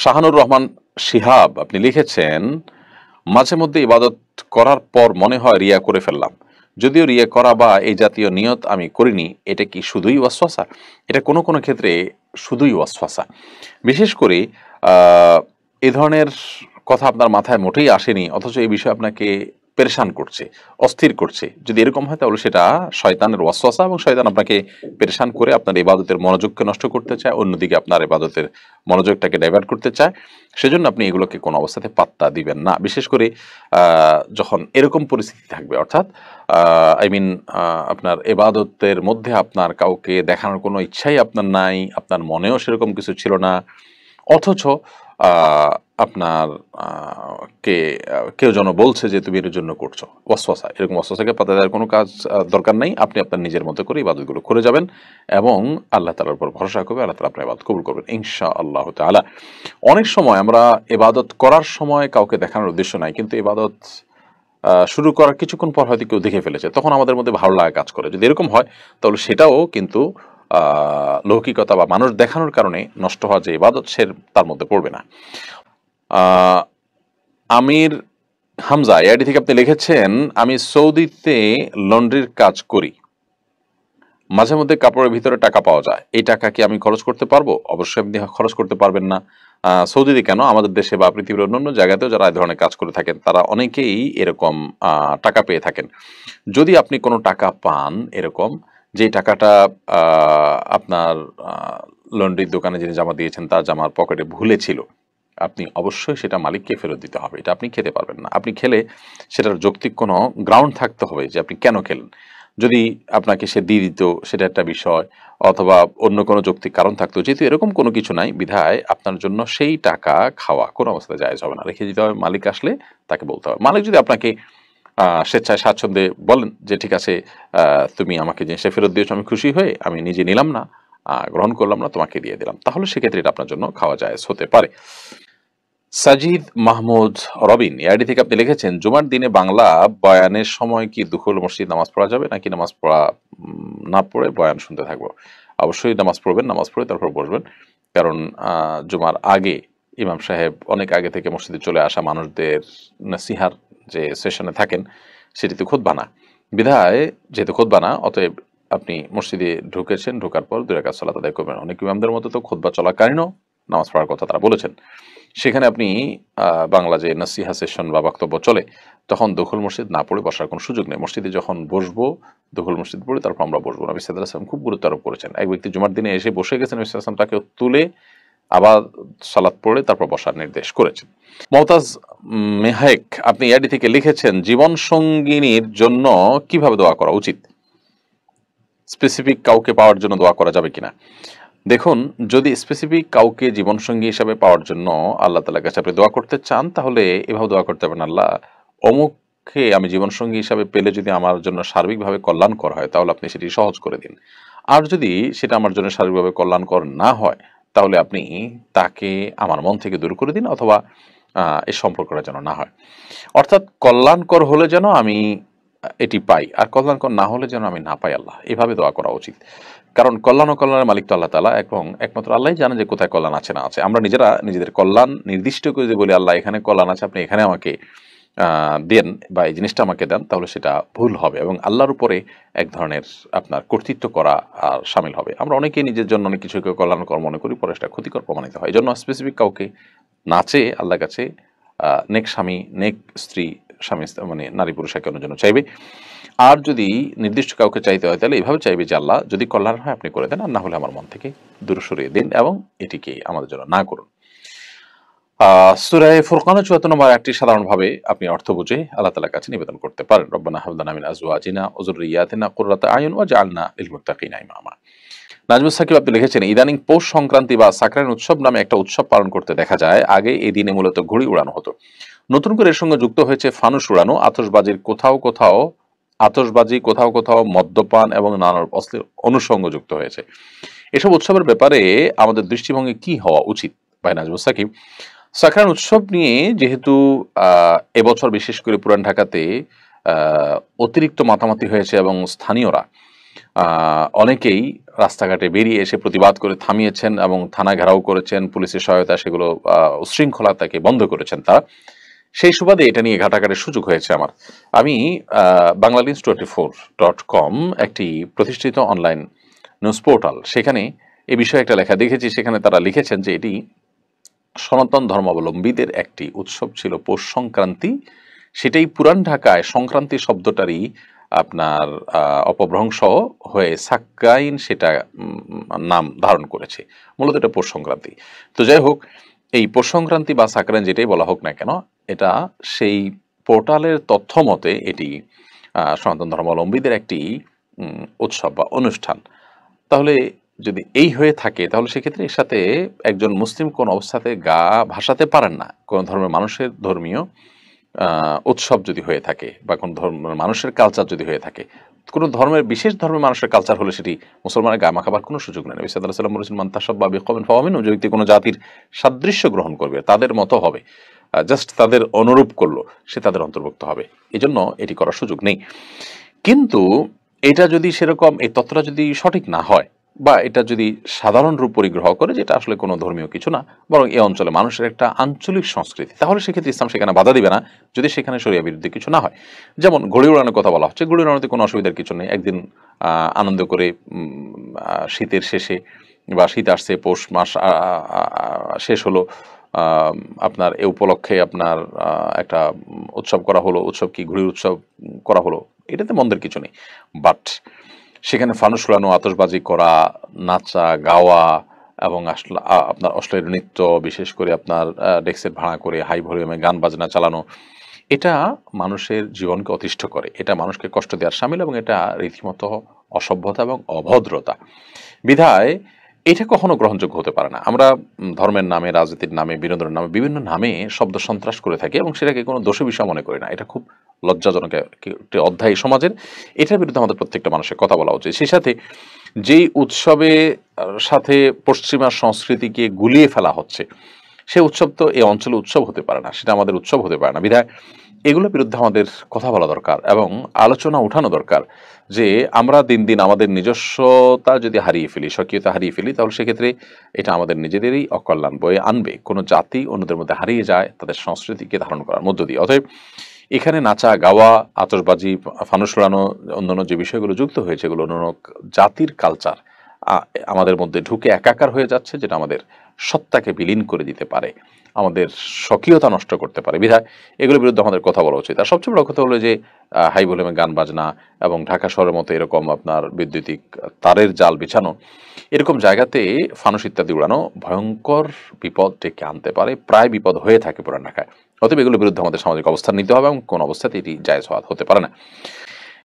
শাহানুর রহমান শিহাব আপনি লিখেছেন, মাঝে মধ্যে ইবাদত করার পর মনে হয় রিয়া করে ফেললাম, যদিও রিয়া করা বা এই জাতীয় নিয়ত আমি করিনি। এটা কি শুধুই ওয়াসওয়াসা? এটা কোনো কোনো ক্ষেত্রে শুধুই ওয়াসওয়াসা। বিশেষ করে এ ধরনের কথা আপনার মাথায় মোটেই আসেনি, অথচ এই বিষয়ে আপনাকে পেরেশান করছে, অস্থির করছে। যদি এরকম হয় তাহলে সেটা শয়তানের ওয়াসওয়াসা, এবং শয়তান আপনাকে পেরেশান করে আপনার ইবাদতের মনোযোগকে নষ্ট করতে চায়, অন্যদিকে আপনার ইবাদতের মনোযোগটাকে ডাইভার্ট করতে চায়। সেজন্য আপনি এগুলোকে কোনো অবস্থাতে পাত্তা দিবেন না। বিশেষ করে যখন এরকম পরিস্থিতি থাকবে, অর্থাৎ আই মিন আপনার ইবাদতের মধ্যে আপনার কাউকে দেখানোর কোনো ইচ্ছাই আপনার নাই, আপনার মনেও সেরকম কিছু ছিল না, অথচ আপনার কে কেউ যেন বলছে যে তুমি এর জন্য করছো, ওয়াসওয়াসা। এরকম ওয়াসওয়াসাকে পাত্তা দেওয়ার কোনো কাজ দরকার নেই। আপনি আপনার নিজের মতো করে ইবাদতগুলো করে যাবেন এবং আল্লাহ তাআলার উপর ভরসা করবে, আল্লাহ তাআলা আপনার ইবাদত কবুল করবেন ইনশাআল্লাহ তাআলা। অনেক সময় আমরা ইবাদত করার সময় কাউকে দেখানোর উদ্দেশ্য নাই, কিন্তু ইবাদত শুরু করার কিছুক্ষণ পর হয়তো কেউ দেখে ফেলেছে, তখন আমাদের মধ্যে ভালো লাগা কাজ করে। যদি এরকম হয় তাহলে সেটাও কিন্তু লৌকিকতা বা মানুষ দেখানোর কারণে নষ্ট হওয়া যে ইবাদত, সে তার মধ্যে পড়বে না। আমির হামজা এআইডি থেকে আপনি লিখেছেন, আমি সৌদিতে লন্ড্রির কাজ করি, মাঝে মধ্যে কাপড়ের ভিতরে টাকা পাওয়া যায়, এই টাকা কি আমি খরচ করতে পারবো? অবশ্যই আপনি খরচ করতে পারবেন না। সৌদিতে কেন, আমাদের দেশে বা পৃথিবীর অন্যান্য জায়গাতেও যারা এই ধরনের কাজ করে থাকেন তারা অনেকেই এরকম টাকা পেয়ে থাকেন। যদি আপনি কোনো টাকা পান এরকম, যে টাকাটা আপনার লন্ড্রির দোকানে যিনি জামা দিয়েছেন তার জামার পকেটে ভুলে ছিল, আপনি অবশ্যই সেটা মালিককে ফেরত দিতে হবে। এটা আপনি খেতে পারবেন না। আপনি খেলে সেটার যৌক্তিক কোনো গ্রাউন্ড থাকতে হবে যে আপনি কেন খেলেন। যদি আপনাকে সে দিয়ে দিত সেটা একটা বিষয়, অথবা অন্য কোনো যৌক্তিক কারণ থাকতো। যেহেতু এরকম কোনো কিছু নাই, বিধায় আপনার জন্য সেই টাকা খাওয়া কোনো অবস্থায় জায়েজ হবে না। রেখে দিতে হবে, মালিক আসলে তাকে বলতে হবে। মালিক যদি আপনাকে স্বেচ্ছায় স্বাচ্ছন্দ্যে বলেন যে ঠিক আছে তুমি আমাকে জিনিসটা ফেরত দিয়েছো, আমি খুশি হয়ে আমি নিজে নিলাম না, গ্রহণ করলাম না, তোমাকে দিয়ে দিলাম, তাহলে সেক্ষেত্রে এটা আপনার জন্য খাওয়া জায়েজ হতে পারে। সাজিদ মাহমুদ রবিন এআইডি থেকে আপনি লিখেছেন, জুমার দিনে বাংলা বয়ানের সময় কি দুখুল মসজিদ নামাজ পড়া যাবে, নাকি নামাজ পড়া না পড়ে বয়ান শুনতে থাকবো? অবশ্যই নামাজ পড়বেন, নামাজ পড়ে তারপর বসবেন। কারণ জুমার আগে ইমাম সাহেব অনেক আগে থেকে মসজিদে চলে আসা মানুষদের নসিহার যে সেশনে থাকেন, সেটি তো খুতবা না। বিধায় যেহেতু খুতবা না, অতএব আপনি মসজিদে ঢুকেছেন, ঢোকার পর 2 রাকাত সালাত আদায় করবেন। অনেক ইমামদের মতো তো খুতবা চলাকালীনও নামাজ পড়ার কথা তারা বলেছেন। সেখানে আপনি বাংলা যে নসিহা সেশন বা বক্তব্য চলে, তখন দখল মসজিদ না পড়ে বসার কোনো সুযোগ নেই। মসজিদে যখন বসবো, দখল মসজিদ পড়ে তারপর আমরা বসবো। নবী সাল্লাল্লাহু আলাইহি ওয়াসাল্লাম খুব গুরুত্ব আরোপ করেছেন। এক ব্যক্তি জুমার দিনে এসে বসে গেছেন, নবী সাল্লাল্লাহু আলাইহি ওয়াসাল্লাম তাকে তুলে আবার সালাত পড়ে তারপর বসার নির্দেশ করেছেন। মওতাজ মেহেক আপনি এআইডি থেকে লিখেছেন, জীবন সঙ্গিনীর জন্য কিভাবে দোয়া করা উচিত? স্পেসিফিক কাউকে পাওয়ার জন্য দোয়া করা যাবে কিনা? দেখুন, যদি স্পেসিফিক কাউকে জীবনসঙ্গী হিসাবে পাওয়ার জন্য আল্লাহ তাআলার কাছে আপনি দোয়া করতে চান, তাহলে এভাবে দোয়া করতে পারেন, আল্লাহ অমুককে আমি জীবনসঙ্গী হিসাবে পেলে যদি আমার জন্য সার্বিকভাবে কল্যাণকর হয়, তাহলে আপনি সেটি সহজ করে দিন। আর যদি সেটা আমার জন্য সার্বিকভাবে কল্যাণকর না হয়, তাহলে আপনি তাকে আমার মন থেকে দূর করে দিন, অথবা এই সম্পর্কটা যেন না হয়। অর্থাৎ কল্যাণকর হলে যেন আমি এটি পাই, আর কল্যাণকর না হলে যেন আমি না পাই আল্লাহ, এভাবে দোয়া করা উচিত। কারণ কল্যাণ ও কল্যাণের মালিক তো আল্লাহ তাআলা, এবং একমাত্র আল্লাহই জানেন যে কোথায় কল্যাণ আছে না আছে। আমরা নিজেরা নিজেদের কল্যাণ নির্দিষ্ট করে যদি বলি আল্লাহ এখানে কল্যাণ আছে, আপনি এখানে আমাকে দেন বা এই জিনিসটা আমাকে দেন, তাহলে সেটা ভুল হবে এবং আল্লাহর উপরে এক ধরনের আপনার কর্তৃত্ব করা আর শামিল হবে। আমরা অনেকেই নিজের জন্য অনেক কিছুকে কল্যাণকর মনে করি, পরে সেটা ক্ষতিকর প্রমাণিত হয়। এই জন্য স্পেসিফিক কাউকে না চেয়ে আল্লাহর কাছে নেক স্বামী, নেক স্ত্রী, স্বামী মানে নারী পুরুষ একে অন্যের জন্য চাইবে। আর যদি নির্দিষ্ট কাউকে চাইতে হয়, তাহলে এইভাবে চাইবে যে আল্লাহ যদি কল্যাণ হয় আপনি করে দেন, আর না হলে আমার মন থেকে দূর সরিয়ে দিন এবং এটিকে আমাদের জন্য না করুন। সূরা ফুরকানের ৭৪ নম্বর আয়াতটি সাধারণভাবে আপনি অর্থ বুঝে আল্লাহ তাআলার কাছে নিবেদন করতে পারেন। রব্বানা হাব লানা মিন আজওয়াজিনা ওয়া যুররিয়াতিনা কুররাতা আয়ুন ওয়াজআলনা লিল মুত্তাকিনা ইমামা। নাজমুস সাকিব আপনি লিখেছেন, ইদানিং পৌষ সংক্রান্তি বা সাকরাইন উৎসব নামে একটা উৎসব পালন করতে দেখা যায়। আগে এই দিনে মূলত ঘুড়ি উড়ানো হতো, নতুন করে এর সঙ্গে যুক্ত হয়েছে ফানুস উড়ানো, আতশবাজি, কোথাও কোথাও মদ্যপান এবং নানা অশ্লীল অনুষঙ্গ যুক্ত হয়েছে। এসব উৎসবের ব্যাপারে আমাদের দৃষ্টিভঙ্গি কি হওয়া উচিত? ভাই নাজমুস সাকিব, সাকরাইন উৎসব নিয়ে যেহেতু এবছর বিশেষ করে পুরান ঢাকাতে অতিরিক্ত মাতামাতি হয়েছে এবং স্থানীয়রা অনেকেই রাস্তাঘাটে বেরিয়ে এসে প্রতিবাদ করে থামিয়েছেন এবং থানা ঘেরাও করেছেন, পুলিশের সহায়তা সেগুলো উচ্ছৃঙ্খলতাকে বন্ধ করেছেন তারা। সেই সুবাদে এটা নিয়ে ঘাটাঘাটির সুযোগ হয়েছে আমার। আমি Banglanews24.com একটি প্রতিষ্ঠিত অনলাইন নিউজ পোর্টাল, সেখানে এ বিষয়ে একটা লেখা দেখেছি। সেখানে তারা লিখেছেন যে এটি সনাতন ধর্মাবলম্বীদের একটি উৎসব ছিল পৌষ সংক্রান্তি, সেটাই পুরান ঢাকায় সংক্রান্তি শব্দটারই আপনার অপভ্রংশ হয়ে সাক্রাইন সেটা নাম ধারণ করেছে। মূলত এটা পৌষ সংক্রান্তি। তো যাই হোক, এই পৌষ সংক্রান্তি বা সাক্রাইন যেটাই বলা হোক না কেন, এটা সেই পোর্টালের তথ্য মতে এটি সনাতন ধর্মাবলম্বীদের একটি উৎসব বা অনুষ্ঠান। তাহলে যদি এই হয়ে থাকে, তাহলে সেক্ষেত্রে এর সাথে একজন মুসলিম কোন অবস্থাতে গা ভাসাতে পারেন না। কোন ধর্মের মানুষের ধর্মীয় উৎসব যদি হয়ে থাকে বা কোন ধর্মের মানুষের কালচার যদি হয়ে থাকে, কোনো ধর্মের বিশেষ ধর্মের মানুষের কালচার হলে সেটি মুসলমানের গা মাখাবার কোনো সুযোগ নেই। নবী সাল্লাল্লাহু আলাইহি ওয়াসাল্লাম বলেছেন, মান তাশাব্বাহা বিকওমিন ফাহুয়া মিনহুম, যে ব্যক্তি কোনো জাতির সাদৃশ্য গ্রহণ করবে, তাদের মতো হবে, জাস্ট তাদের অনুরূপ করলো, সে তাদের অন্তর্ভুক্ত হবে। এজন্য এটি করার সুযোগ নেই। কিন্তু এটা যদি সেরকম, এই তথ্যটা যদি সঠিক না হয় বা এটা যদি সাধারণ রূপ পরিগ্রহ করে, যেটা আসলে কোনো ধর্মীয় কিছু না, বরং এই অঞ্চলে মানুষের একটা আঞ্চলিক সংস্কৃতি, তাহলে সেক্ষেত্রে ইসলাম সেখানে বাধা দিবে না, যদি সেখানে শরিয়া বিরুদ্ধে কিছু না হয়। যেমন ঘুড়ি ওড়ানোর কথা বলা হচ্ছে, ঘুড়ি ওড়ানোতে কোনো অসুবিধার কিছু নেই। একদিন আনন্দ করে শীতের শেষে বা শীত আসছে, পৌষ মাস শেষ হলো, আপনার এ উপলক্ষে আপনার একটা উৎসব করা হলো। উৎসব কি, ঘুড়ির উৎসব করা হলো, এটাতে মন্দের কিছু নেই। বাট সেখানে ফানুস উড়ানো, আতশবাজি করা, নাচা গাওয়া এবং আপনার অশ্লীল নৃত্য, বিশেষ করে আপনার ডেস্কের ভাড়া করে হাই ভলিউমে গান বাজনা চালানো, এটা মানুষের জীবনকে অতিষ্ঠ করে, এটা মানুষকে কষ্ট দেওয়ার শামিল এবং এটা রীতিমতো অসভ্যতা এবং অভদ্রতা। বিধায় এটা কখনো গ্রহণযোগ্য হতে পারে না। আমরা ধর্মের নামে, রাজনীতির নামে, বিনোদনের নামে, বিভিন্ন নামে শব্দ সন্ত্রাস করে থাকি এবং সেটাকে কোনো দোষী বিষয় মনে করি না। এটা খুব লজ্জাজনক একটি অধ্যায় সমাজের। এটার বিরুদ্ধে আমাদের প্রত্যেকটা মানুষের কথা বলা উচিত। সেই সাথে যেই উৎসবে সাথে পশ্চিমা সংস্কৃতিকে গুলিয়ে ফেলা হচ্ছে, সে উৎসব তো এই অঞ্চলে উৎসব হতে পারে না, সেটা আমাদের উৎসব হতে পারে না। বিধায় এগুলোর বিরুদ্ধে আমাদের কথা বলা দরকার এবং আলোচনা উঠানো দরকার যে আমরা দিন দিন আমাদের নিজস্বতা যদি হারিয়ে ফেলি, স্বকীয়তা হারিয়ে ফেলি, তাহলে সেক্ষেত্রে এটা আমাদের নিজেদেরই অকল্যাণ বয়ে আনবে। কোনো জাতি অন্যদের মধ্যে হারিয়ে যায় তাদের সংস্কৃতিকে ধারণ করার মধ্য দিয়ে। অতএব এখানে নাচা গাওয়া, আতশবাজি, ফানুস উড়ানো, অন্যান্য যে বিষয়গুলো যুক্ত হয়েছে, এগুলো অন্য জাতির কালচার আমাদের মধ্যে ঢুকে একাকার হয়ে যাচ্ছে, যেটা আমাদের সত্তাকে বিলীন করে দিতে পারে, আমাদের স্বকীয়তা নষ্ট করতে পারে। বিধায় এগুলোর বিরুদ্ধে আমাদের কথা বলা উচিত। আর সবচেয়ে বড় কথা হলো যে হাই ভলিউমে গান বাজনা এবং ঢাকা শহরের মতো এরকম আপনার বৈদ্যুতিক তারের জাল বিছানো এরকম জায়গাতে ফানুস ইত্যাদি উড়ানো ভয়ঙ্কর বিপদ ডেকে আনতে পারে, প্রায় বিপদ হয়ে থাকে পুরান ঢাকায়। অতএব এগুলোর বিরুদ্ধে আমাদের সামাজিক অবস্থান নিতে হবে এবং কোন অবস্থাতে এটি জায়েজ হতে পারে না।